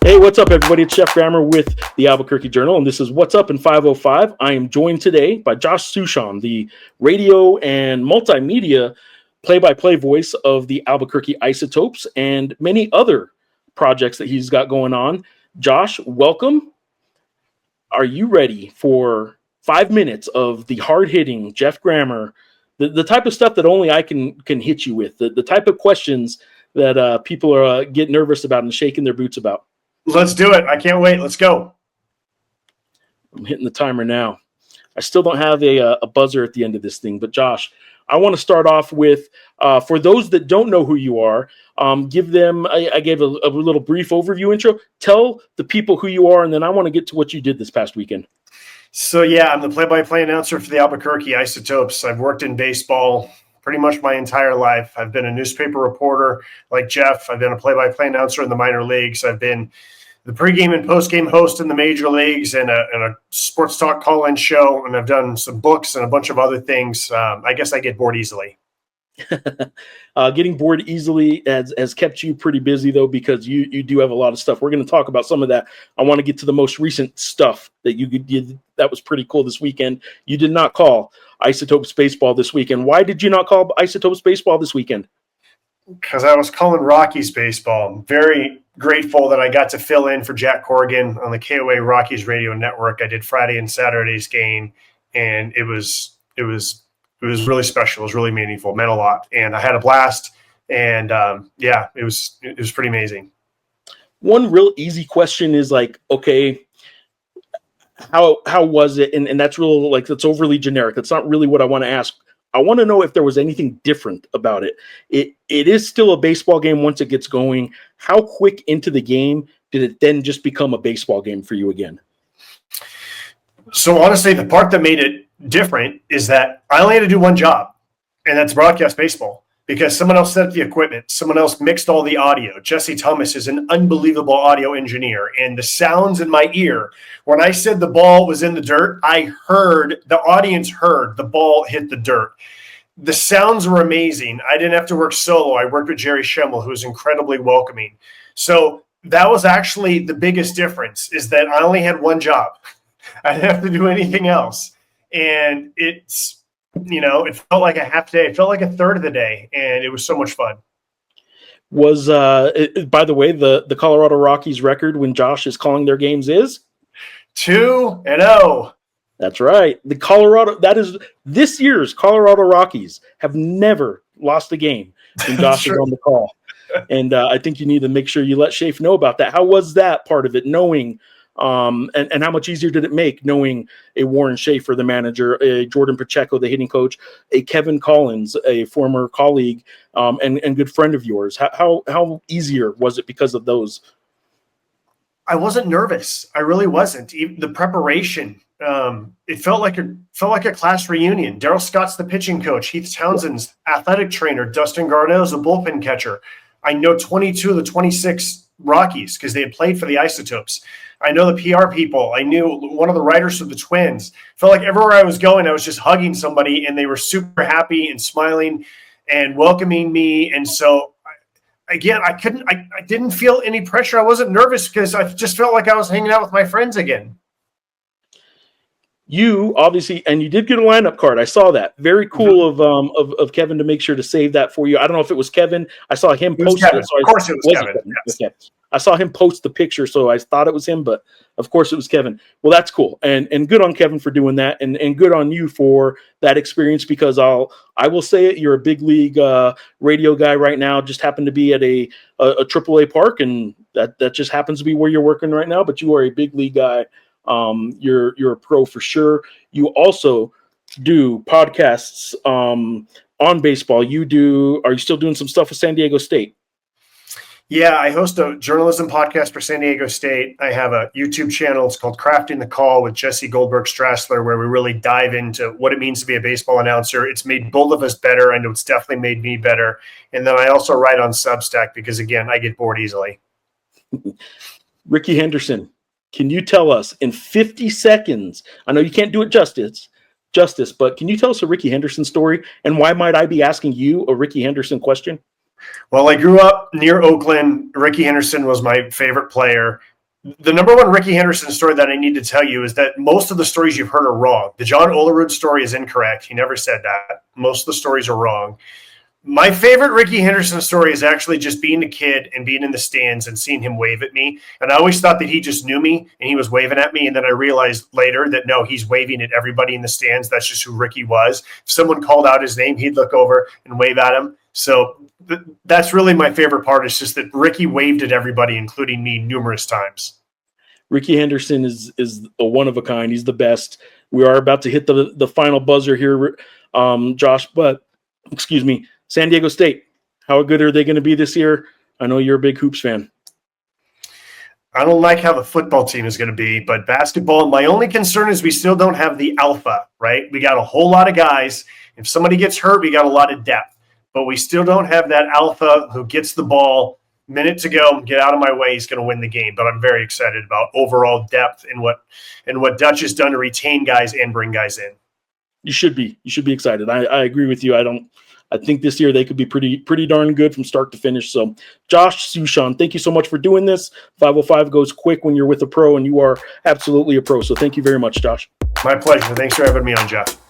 Hey, what's up, everybody? It's Geoff Grammer with the Albuquerque Journal, and this is What's Up in 505. I am joined today by Josh Suchon, the radio and multimedia play-by-play voice of the Albuquerque Isotopes and many other projects that he's got going on. Josh, welcome. Are you ready for 5 minutes of the hard-hitting Geoff Grammer, the type of stuff that only I can hit you with, the type of questions that people are get nervous about and shaking their boots about? Let's do it. I can't wait. Let's go. I'm hitting the timer now. I still don't have a buzzer at the end of this thing, but Josh, I want to start off with, for those that don't know who you are, give them, I gave a little brief overview intro. Tell the people who you are, and then I want to get to what you did this past weekend. So, yeah, I'm the play-by-play announcer for the Albuquerque Isotopes. I've worked in baseball pretty much my entire life. I've been a newspaper reporter like Geoff. I've been a play-by-play announcer in the minor leagues. I've been the pregame and postgame host in the major leagues and a sports talk call-in show, and I've done some books and a bunch of other things. I guess I get bored easily. Getting bored easily has kept you pretty busy, though, because you do have a lot of stuff. We're going to talk about some of that. I want to get to the most recent stuff that you did. That was pretty cool this weekend. You did not call Isotopes baseball this weekend. Why did you not call Isotopes baseball this weekend? Because I was calling Rockies baseball. I'm very grateful that I got to fill in for Jack Corrigan on the KOA Rockies radio network. I did Friday and Saturday's game, and it was really special. It was really meaningful. It meant a lot, and I had a blast. And it was pretty amazing. One real easy question is like, okay, how was it? And that's real, like, that's overly generic. That's not really what I want to ask. I want to know if there was anything different about it. It is still a baseball game once it gets going. How quick into the game did it then just become a baseball game for you again? So honestly, the part that made it different is that I only had to do one job, and that's broadcast baseball, because someone else set up the equipment. Someone else mixed all the audio. Jesse Thomas is an unbelievable audio engineer, and the sounds in my ear, when I said the ball was in the dirt, the audience heard the ball hit the dirt. The sounds were amazing. I didn't have to work solo. I worked with Jerry Schemmel, who was incredibly welcoming. So that was actually the biggest difference, is that I only had one job. I didn't have to do anything else. And it felt like a half day. It felt like a third of the day, and it was so much fun. Was, by the way, the Colorado Rockies record when Josh is calling their games is 2-0. That's right. That is this year's Colorado Rockies have never lost a game when Josh is on the call. And I think you need to make sure you let Shafe know about that. How was that part of it, knowing and how much easier did it make knowing a Warren Schaefer, the manager, a Jordan Pacheco, the hitting coach, a Kevin Collins, a former colleague and good friend of yours? How easier was it because of those? I wasn't nervous. I really wasn't. Even the preparation, it felt like a class reunion. Daryl Scott's the pitching coach. Heath Townsend's athletic trainer. Dustin Garneau's a bullpen catcher. I know 22 of the 26 Rockies because they had played for the Isotopes. I know the PR people. I knew one of the writers of the Twins. Felt like everywhere I was going, I was just hugging somebody, and they were super happy and smiling and welcoming me. And so, again, I didn't feel any pressure. I wasn't nervous because I just felt like I was hanging out with my friends again. You obviously, and you did get a lineup card. I saw that. Very cool of Kevin to make sure to save that for you. I don't know if it was Kevin. I saw him post it. Of course it was Kevin. Yes. Okay. I saw him post the picture, so I thought it was him, but of course it was Kevin. Well, that's cool. And good on Kevin for doing that, and good on you for that experience, because I will say it, you're a big league radio guy right now, just happened to be at a AAA park, and that just happens to be where you're working right now, but you are a big league guy. You're a pro for sure. You also do podcasts on baseball. Are you still doing some stuff with San Diego State? Yeah, I host a journalism podcast for San Diego State. I have a YouTube channel. It's called Crafting the Call with Jesse Goldberg-Strassler, where we really dive into what it means to be a baseball announcer. It's made both of us better. I know it's definitely made me better. And then I also write on Substack because, again, I get bored easily. Rickey Henderson, can you tell us in 50 seconds, I know you can't do it justice, but can you tell us a Rickey Henderson story? And why might I be asking you a Rickey Henderson question? Well, I grew up near Oakland. Rickey Henderson was my favorite player. The number one Rickey Henderson story that I need to tell you is that most of the stories you've heard are wrong. The John Olerud story is incorrect. He never said that. Most of the stories are wrong. My favorite Rickey Henderson story is actually just being a kid and being in the stands and seeing him wave at me. And I always thought that he just knew me and he was waving at me. And then I realized later that no, he's waving at everybody in the stands. That's just who Rickey was. If someone called out his name, he'd look over and wave at him. So that's really my favorite part. It's just that Rickey waved at everybody, including me, numerous times. Rickey Henderson is a one of a kind. He's the best. We are about to hit the final buzzer here, Josh. But excuse me, San Diego State. How good are they going to be this year? I know you're a big hoops fan. I don't like how the football team is going to be, but basketball, my only concern is we still don't have the alpha, right? We got a whole lot of guys. If somebody gets hurt, we got a lot of depth. But we still don't have that alpha who gets the ball, minute to go, get out of my way, he's going to win the game. But I'm very excited about overall depth and what Dutch has done to retain guys and bring guys in. You should be excited. I agree with you. I think this year they could be pretty darn good from start to finish. So Josh Suchon, thank you so much for doing this. 505 goes quick when you're with a pro, and you are absolutely a pro. So thank you very much, Josh. My pleasure. Thanks for having me on, Geoff.